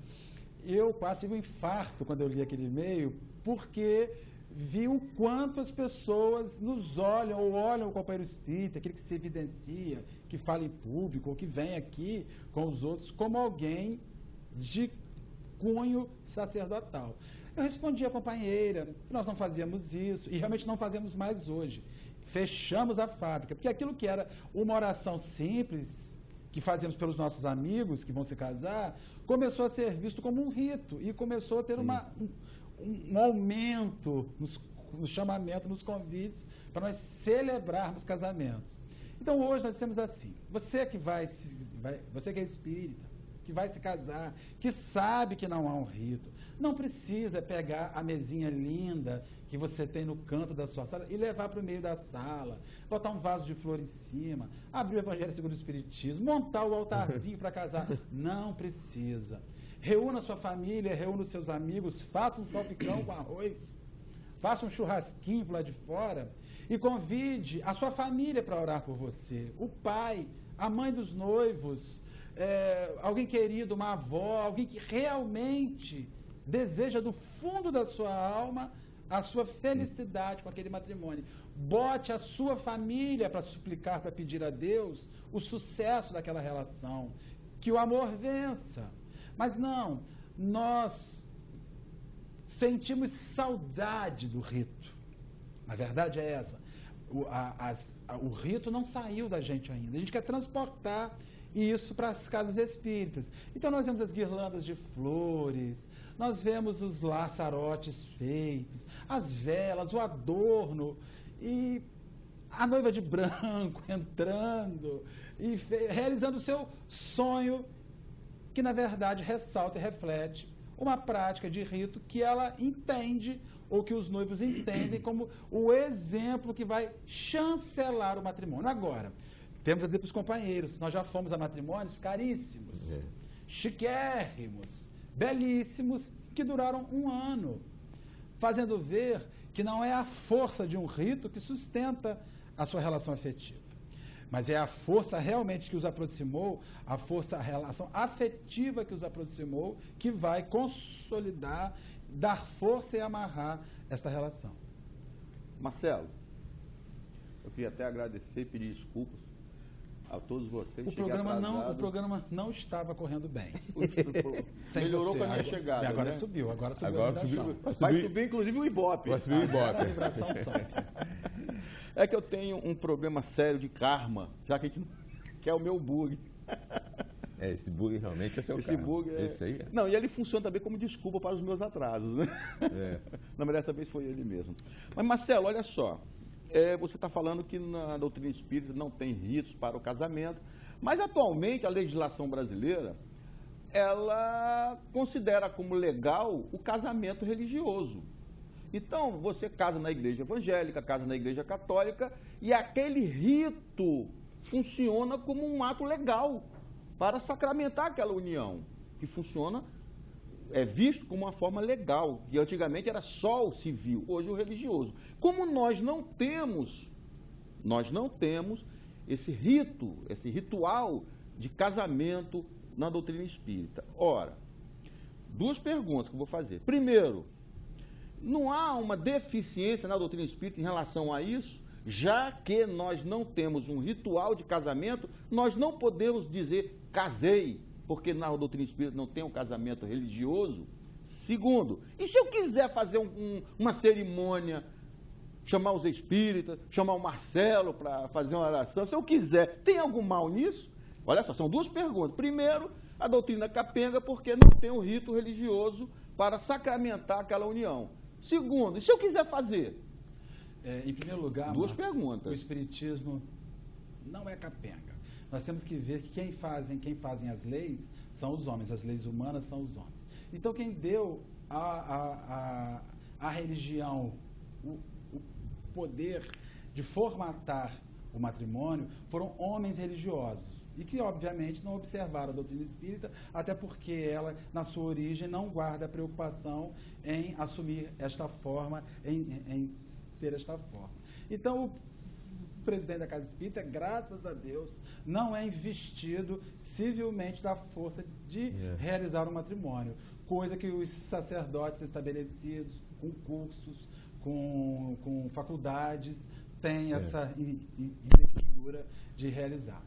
Eu quase tive um infarto quando eu li aquele e-mail, porque vi o quanto as pessoas nos olham, ou olham o companheiro espírita, aquele que se evidencia, que fala em público, ou que vem aqui com os outros, como alguém de cunho sacerdotal. Eu respondi à companheira que nós não fazíamos isso, e realmente não fazemos mais hoje. Fechamos a fábrica, porque aquilo que era uma oração simples, que fazíamos pelos nossos amigos que vão se casar, começou a ser visto como um rito, e começou a ter um aumento no chamamento, nos convites, para nós celebrarmos casamentos. Então hoje nós temos assim, você que é espírita, que vai se casar, que sabe que não há um rito, não precisa pegar a mesinha linda que você tem no canto da sua sala e levar para o meio da sala, botar um vaso de flor em cima, abrir o Evangelho segundo o Espiritismo, montar o altarzinho para casar. Não precisa. Reúna a sua família, reúna os seus amigos, faça um salpicão com arroz, faça um churrasquinho lá de fora e convide a sua família para orar por você, o pai, a mãe dos noivos, alguém querido, uma avó, alguém que realmente deseja do fundo da sua alma a sua felicidade com aquele matrimônio. Bote a sua família para suplicar, para pedir a Deus o sucesso daquela relação, que o amor vença. Mas não, nós sentimos saudade do rito. A verdade é essa. O rito não saiu da gente ainda. A gente quer transportar isso para as casas espíritas. Então nós vemos as guirlandas de flores, nós vemos os laçarotes feitos, as velas, o adorno, e a noiva de branco entrando e realizando o seu sonho, que na verdade ressalta e reflete uma prática de rito que ela entende, ou que os noivos entendem como o exemplo que vai chancelar o matrimônio. Agora, temos a dizer para os companheiros, nós já fomos a matrimônios caríssimos, chiquérrimos, belíssimos, que duraram 1 ano, fazendo ver que não é a força de um rito que sustenta a sua relação afetiva, mas é a força realmente que os aproximou, a relação afetiva que os aproximou, que vai consolidar, dar força e amarrar esta relação. Marcelo, eu queria até agradecer e pedir desculpas a todos vocês. O programa não estava correndo bem. Melhorou com a minha chegada. Agora né? subiu. Vai subir inclusive o Ibope. Vai subir o Ibope. A vibração sobe. É que eu tenho um problema sério de karma, já que a gente que é o meu bug. Esse bug realmente é seu Esse karma. bug é... Esse aí é. Não, e ele funciona também como desculpa para os meus atrasos, né? É. Na verdade, dessa vez foi ele mesmo. Mas, Marcelo, olha só. Você está falando que na doutrina espírita não tem ritos para o casamento, mas atualmente a legislação brasileira, ela considera como legal o casamento religioso. Então, você casa na igreja evangélica, casa na igreja católica, e aquele rito funciona como um ato legal para sacramentar aquela união, que funciona, é visto como uma forma legal, que antigamente era só o civil, hoje o religioso. Como nós não temos esse rito, esse ritual de casamento na doutrina espírita. Ora, 2 perguntas que eu vou fazer. Primeiro, não há uma deficiência na doutrina espírita em relação a isso? Já que nós não temos um ritual de casamento, nós não podemos dizer casei, porque na doutrina espírita não tem um casamento religioso. Segundo, e se eu quiser fazer uma cerimônia, chamar os espíritas, chamar o Marcelo para fazer uma oração, se eu quiser, tem algum mal nisso? Olha só, são 2 perguntas. Primeiro, a doutrina capenga, porque não tem um rito religioso para sacramentar aquela união. Segundo, e se eu quiser fazer? Em primeiro lugar, 2 perguntas. O espiritismo não é capenga. Nós temos que ver que quem fazem as leis são os homens, as leis humanas são os homens. Então quem deu à religião o poder de formatar o matrimônio foram homens religiosos. E que, obviamente, não observaram a doutrina espírita, até porque ela, na sua origem, não guarda preocupação em assumir esta forma, em ter esta forma. Então, o presidente da Casa Espírita, graças a Deus, não é investido civilmente da força de realizar um matrimônio, coisa que os sacerdotes estabelecidos, com cursos, com faculdades, têm essa investidura de realizar.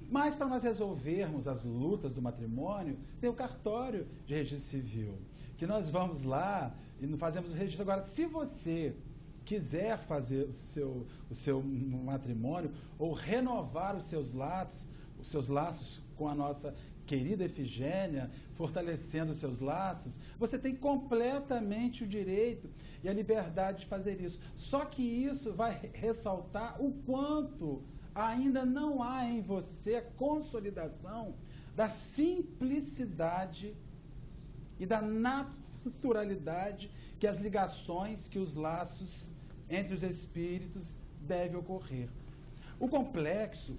Mas para nós resolvermos as lutas do matrimônio, tem o cartório de registro civil, que nós vamos lá e fazemos o registro. Agora, se você quiser fazer o seu matrimônio ou renovar os seus laços com a nossa querida Efigênia, fortalecendo os seus laços, você tem completamente o direito e a liberdade de fazer isso. Só que isso vai ressaltar o quanto ainda não há em você a consolidação da simplicidade e da naturalidade que as ligações, que os laços entre os espíritos devem ocorrer. O complexo,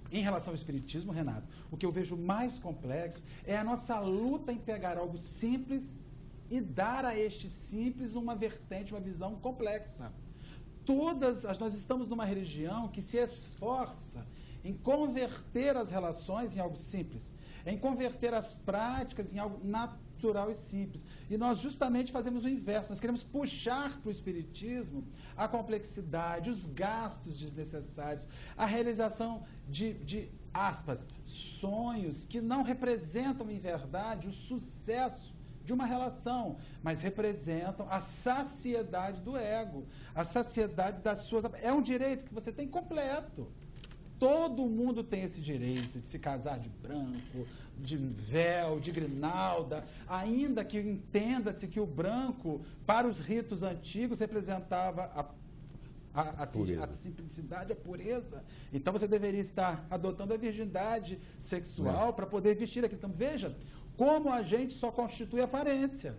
em relação ao espiritismo, Renato, o que eu vejo mais complexo é a nossa luta em pegar algo simples e dar a este simples uma vertente, uma visão complexa. Nós estamos numa religião que se esforça em converter as relações em algo simples, em converter as práticas em algo natural e simples. E nós justamente fazemos o inverso, nós queremos puxar para o espiritismo a complexidade, os gastos desnecessários, a realização de aspas, sonhos que não representam em verdade o sucesso de uma relação, mas representam a saciedade do ego, a saciedade das suas... É um direito que você tem completo. Todo mundo tem esse direito de se casar de branco, de véu, de grinalda, ainda que entenda-se que o branco, para os ritos antigos, representava a simplicidade, a pureza. Então você deveria estar adotando a virgindade sexual para poder vestir aquilo. Então veja como a gente só constitui aparência.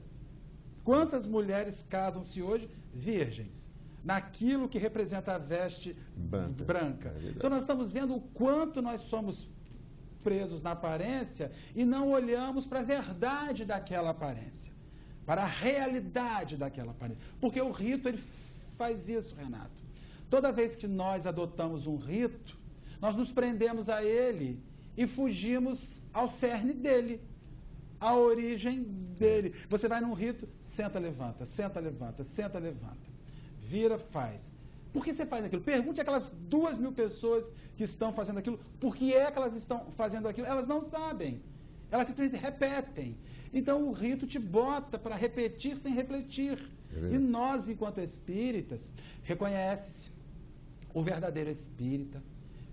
Quantas mulheres casam-se hoje virgens? Naquilo que representa a veste branca. Então nós estamos vendo o quanto nós somos presos na aparência e não olhamos para a verdade daquela aparência. para a realidade daquela parede. Porque o rito, ele faz isso, Renato. Toda vez que nós adotamos um rito, nós nos prendemos a ele e fugimos ao cerne dele, à origem dele. Você vai num rito, senta, levanta, senta, levanta, senta, levanta. Vira, faz. Por que você faz aquilo? Pergunte aquelas 2.000 pessoas que estão fazendo aquilo, por que é que elas estão fazendo aquilo? Elas não sabem. Elas simplesmente repetem. Então o rito te bota para repetir sem refletir. E nós, enquanto espíritas, reconhece-se o verdadeiro espírita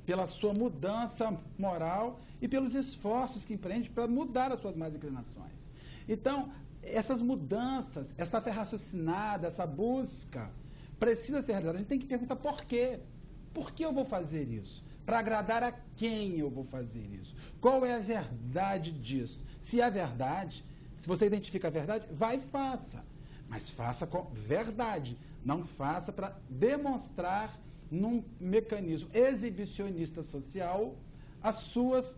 pela sua mudança moral e pelos esforços que empreende para mudar as suas más inclinações. Então, essas mudanças, essa fé raciocinada, essa busca, precisa ser realizada. A gente tem que perguntar por quê. Por que eu vou fazer isso? Para agradar a quem eu vou fazer isso? Qual é a verdade disso? Se é verdade, se você identifica a verdade, vai e faça. Mas faça com verdade. Não faça para demonstrar num mecanismo exibicionista social as suas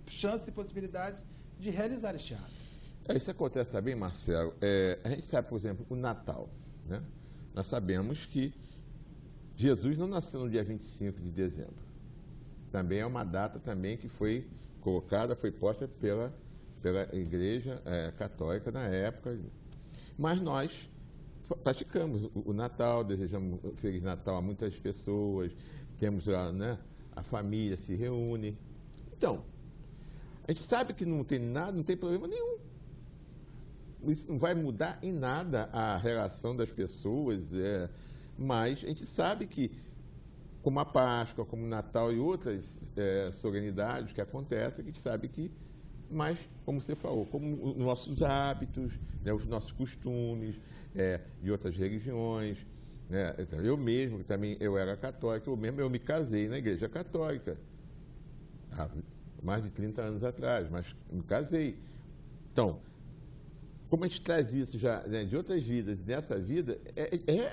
chances e possibilidades de realizar este ato. Isso acontece também, Marcelo. A gente sabe, por exemplo, o Natal, né? Nós sabemos que Jesus não nasceu no dia 25 de dezembro. Também é uma data também que foi colocada, foi posta pela Igreja Católica na época. Mas nós praticamos o Natal, desejamos Feliz Natal a muitas pessoas, temos lá, né, a família se reúne. Então, a gente sabe que não tem nada, não tem problema nenhum. Isso não vai mudar em nada a relação das pessoas, mas a gente sabe que, como a Páscoa, como o Natal e outras solenidades que acontecem, a gente sabe que, mas, como você falou, como os nossos hábitos, né, os nossos costumes de outras religiões, né, eu mesmo, também eu era católico, eu me casei na Igreja Católica, há mais de 30 anos atrás, mas me casei. Então, como a gente traz isso já, né, de outras vidas, dessa vida,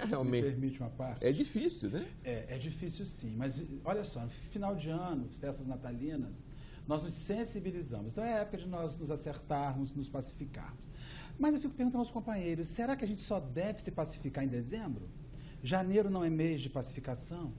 realmente... Se me permite uma parte? É difícil, né? É difícil sim, mas olha só, no final de ano, festas natalinas, nós nos sensibilizamos. Então é a época de nós nos acertarmos, nos pacificarmos. Mas eu fico perguntando aos companheiros, será que a gente só deve se pacificar em dezembro? Janeiro não é mês de pacificação?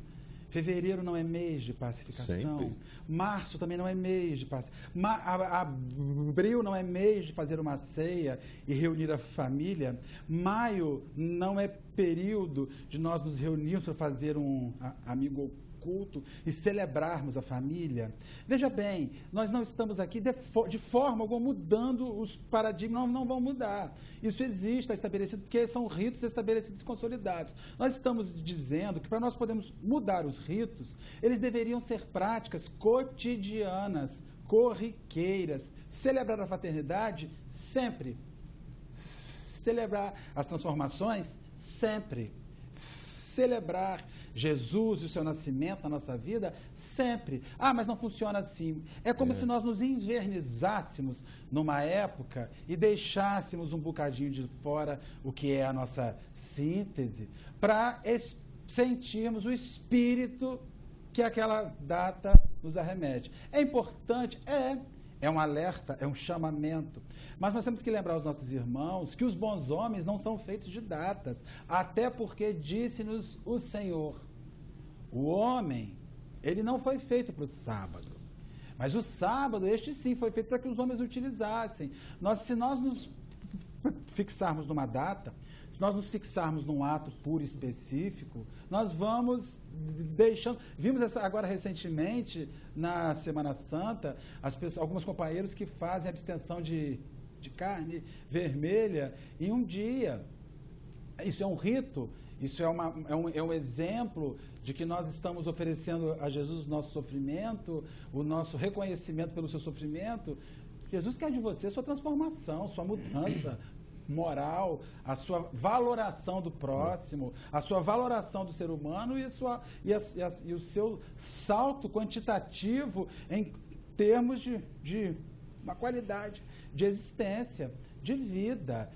Fevereiro não é mês de pacificação. Sempre. Março também não é mês de pacificação. Abril não é mês de fazer uma ceia e reunir a família. Maio não é período de nós nos reunirmos para fazer um amigo oculto e celebrarmos a família. Veja bem, nós não estamos aqui de forma alguma mudando os paradigmas, não vão mudar. Isso existe, está estabelecido, porque são ritos estabelecidos e consolidados. Nós estamos dizendo que para nós podermos mudar os ritos, eles deveriam ser práticas cotidianas, corriqueiras. Celebrar a fraternidade sempre. Celebrar as transformações sempre. Celebrar Jesus e o seu nascimento na nossa vida sempre. Mas não funciona assim. É como se nós nos invernizássemos numa época e deixássemos um bocadinho de fora o que é a nossa síntese para sentirmos o espírito que aquela data nos arremete. É importante? É um alerta, é um chamamento. Mas nós temos que lembrar aos nossos irmãos que os bons homens não são feitos de datas, até porque disse-nos o Senhor. O homem, ele não foi feito para o sábado. Mas o sábado, este sim, foi feito para que os homens utilizassem. Se nós nos fixarmos numa data, se nós nos fixarmos num ato puro e específico, nós vamos deixando... Vimos agora recentemente, na Semana Santa, alguns companheiros que fazem abstenção de carne vermelha em um dia. Isso é um rito, isso é um exemplo de que nós estamos oferecendo a Jesus o nosso sofrimento, o nosso reconhecimento pelo seu sofrimento. Jesus quer de você sua transformação, sua mudança moral, a sua valoração do próximo, a sua valoração do ser humano e o seu salto quantitativo em termos de uma qualidade de existência, de vida.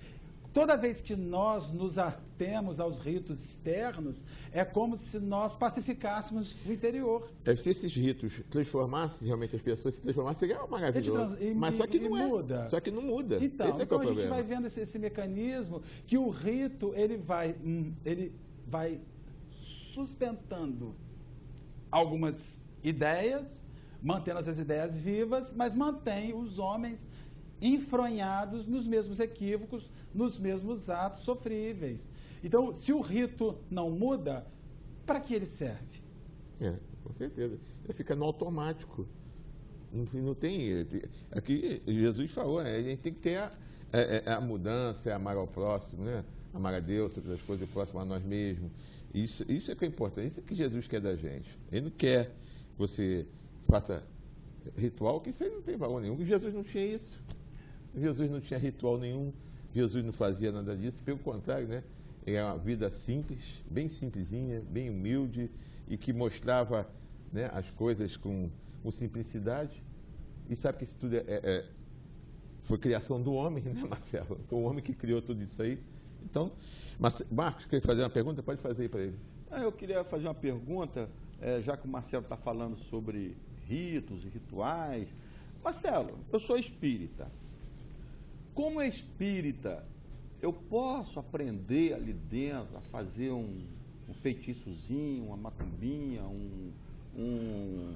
Toda vez que nós nos atemos aos ritos externos, é como se nós pacificássemos o interior. Se esses ritos transformassem realmente as pessoas, se transformassem, seria maravilhoso. Mas só que não muda. Só que não muda. Então, esse é então que é o a gente problema. vai vendo esse mecanismo que o rito ele vai sustentando algumas ideias, mantendo essas ideias vivas, mas mantém os homens enfronhados nos mesmos equívocos, nos mesmos atos sofríveis. Então, se o rito não muda, para que ele serve? Com certeza. Ele fica no automático. Não tem... Aqui, Jesus falou, a gente tem que ter a mudança, amar ao próximo, né? Amar a Deus, sobre as coisas, o próximo a nós mesmos. Isso é que é importante, isso é que Jesus quer da gente. Ele não quer que você faça ritual, que isso aí não tem valor nenhum. Jesus não tinha isso. Jesus não tinha ritual nenhum. Jesus não fazia nada disso. Pelo contrário, né? É uma vida simples, bem simplesinha, bem humilde e que mostrava, né, as coisas com simplicidade. E sabe que isso tudo foi criação do homem, né, Marcelo? Foi o homem que criou tudo isso aí. Então, Marcos, quer fazer uma pergunta? Pode fazer aí para ele. Eu queria fazer uma pergunta, já que o Marcelo está falando sobre ritos e rituais. Marcelo, eu sou espírita. Como espírita, eu posso aprender ali dentro a fazer um feitiçozinho, uma macumbinha, um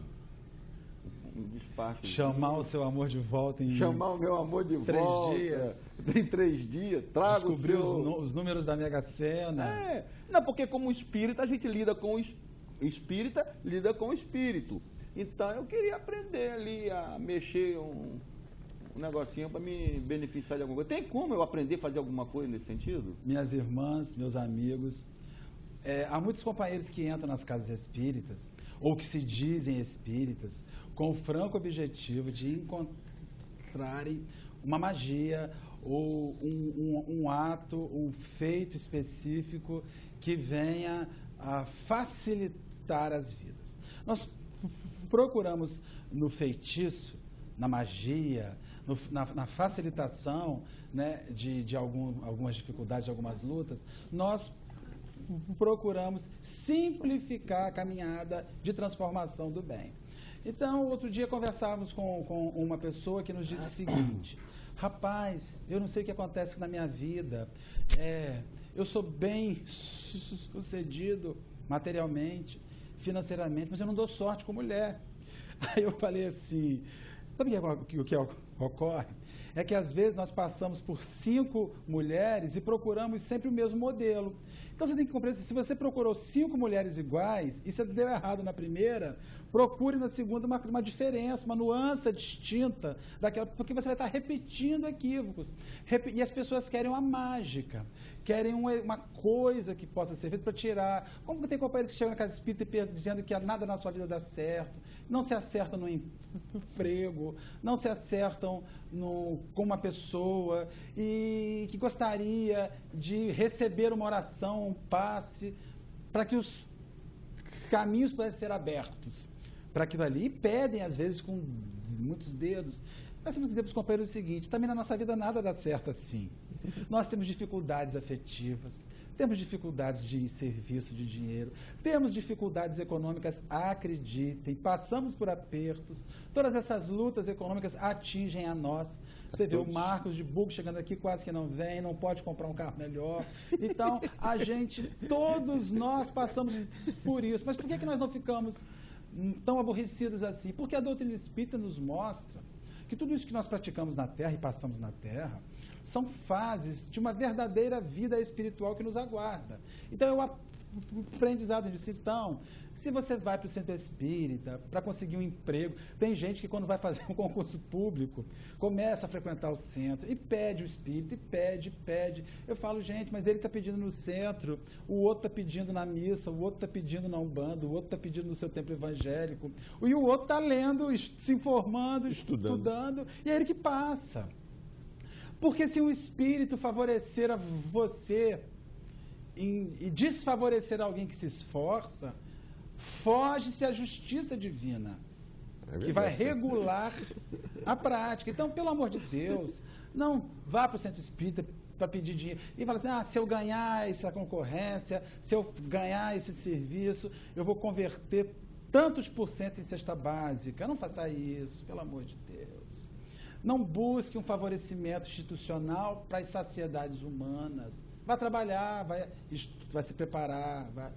despacho. Chamar o seu amor de volta em... Chamar o meu amor de 3 volta. dias. Em 3 dias. Traga descobrir o seu... os números da Mega Sena. Não, porque como espírita, a gente lida com o espírita, lida com o espírito. Então, eu queria aprender ali a mexer um negocinho para me beneficiar de alguma coisa. Tem como eu aprender a fazer alguma coisa nesse sentido? Minhas irmãs, meus amigos, há muitos companheiros que entram nas casas espíritas, ou que se dizem espíritas, com o franco objetivo de encontrarem uma magia ou um ato, um feito específico que venha a facilitar as vidas. Nós procuramos no feitiço, na magia, na facilitação, né, de algumas dificuldades, de algumas lutas, nós procuramos simplificar a caminhada de transformação do bem. Então, outro dia conversávamos com uma pessoa que nos disse o seguinte: rapaz, eu não sei o que acontece na minha vida, eu sou bem sucedido materialmente, financeiramente, mas eu não dou sorte com mulher. Aí eu falei assim, sabe o que ocorre? É que às vezes nós passamos por 5 mulheres e procuramos sempre o mesmo modelo. Então você tem que compreender, se você procurou 5 mulheres iguais e você deu errado na primeira, procure na segunda uma diferença, uma nuance distinta daquela, porque você vai estar repetindo equívocos. E as pessoas querem uma mágica, querem uma coisa que possa ser feita para tirar. Como que tem companheiros que chegam na casa espírita dizendo que nada na sua vida dá certo, não se acertam no emprego, não se acertam com uma pessoa e que gostaria de receber uma oração, um passe, para que os caminhos pudessem ser abertos para aquilo ali, e pedem às vezes com muitos dedos. Nós temos que dizer para os companheiros o seguinte: também na nossa vida nada dá certo assim. Nós temos dificuldades afetivas, temos dificuldades de serviço, de dinheiro, temos dificuldades econômicas, acreditem, passamos por apertos, todas essas lutas econômicas atingem a nós. Você vê o Marcos de Bugo chegando aqui, quase que não vem, não pode comprar um carro melhor. Então, todos nós passamos por isso. Mas por que nós não ficamos tão aborrecidos assim? Porque a doutrina espírita nos mostra que tudo isso que nós praticamos na Terra e passamos na Terra são fases de uma verdadeira vida espiritual que nos aguarda. Então, é o aprendizado disso. Então, se você vai para o centro espírita para conseguir um emprego, tem gente que quando vai fazer um concurso público, começa a frequentar o centro e pede o espírito, e pede. Eu falo, gente, mas ele está pedindo no centro, o outro está pedindo na missa, o outro está pedindo na Umbanda, o outro está pedindo no seu templo evangélico, e o outro está lendo, se informando, estudando, e é ele que passa. Porque se um espírito favorecer a você e desfavorecer alguém que se esforça, foge-se a justiça divina, que vai regular a prática. Então, pelo amor de Deus, não vá para o centro espírita para pedir dinheiro. E fala assim, se eu ganhar essa concorrência, se eu ganhar esse serviço, eu vou converter tantos por cento em cesta básica. Não faça isso, pelo amor de Deus. Não busque um favorecimento institucional para as saciedades humanas. Vai trabalhar, vai se preparar, vai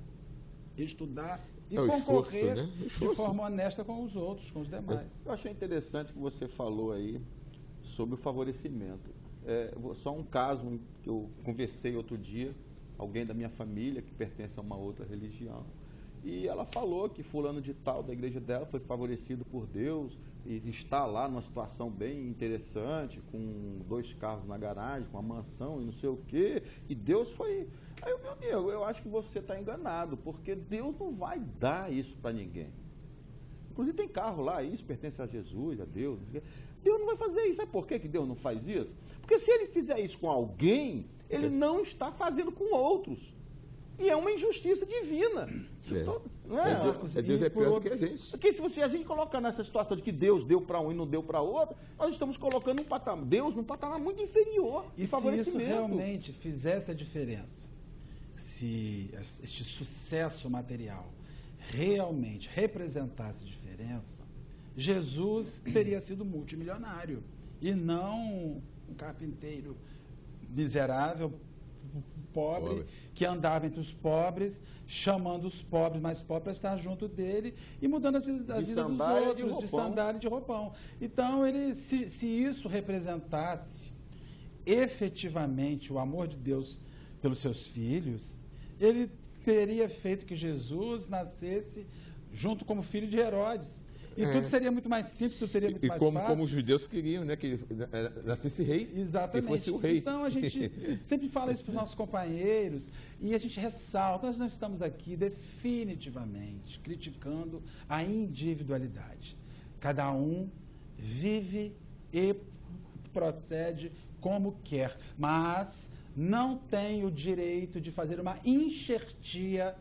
estudar e concorrer de forma honesta com os outros, com os demais. Eu achei interessante que você falou aí sobre o favorecimento. Só um caso que eu conversei outro dia, alguém da minha família que pertence a uma outra religião, e ela falou que fulano de tal da igreja dela foi favorecido por Deus e está lá numa situação bem interessante, com 2 carros na garagem, com uma mansão e não sei o quê, e Deus foi... Aí, meu amigo, eu acho que você está enganado, porque Deus não vai dar isso para ninguém. Inclusive tem carro lá, isso pertence a Jesus, a Deus. Deus não vai fazer isso. Sabe por que Deus não faz isso? Porque se ele fizer isso com alguém, ele não está fazendo com outros. E é uma injustiça divina. Então, Deus é pior do que a gente. Porque se a gente colocar nessa situação de que Deus deu para um e não deu para outro, nós estamos colocando Deus num patamar muito inferior. E se isso realmente fizesse a diferença, se este sucesso material realmente representasse diferença, Jesus teria sido multimilionário e não um carpinteiro miserável, pobre, que andava entre os pobres, chamando os pobres mais pobres para estar junto dele e mudando a vida dos outros, de sandália e de roupão. Então, se isso representasse efetivamente o amor de Deus pelos seus filhos, ele teria feito que Jesus nascesse junto como filho de Herodes. E tudo seria muito mais simples, tudo seria muito mais fácil. Como os judeus queriam, né? Que ele nascesse rei. Exatamente. Que fosse o rei. Então a gente sempre fala isso para os nossos companheiros e a gente ressalta, nós não estamos aqui definitivamente criticando a individualidade. Cada um vive e procede como quer, mas não tem o direito de fazer uma enxertia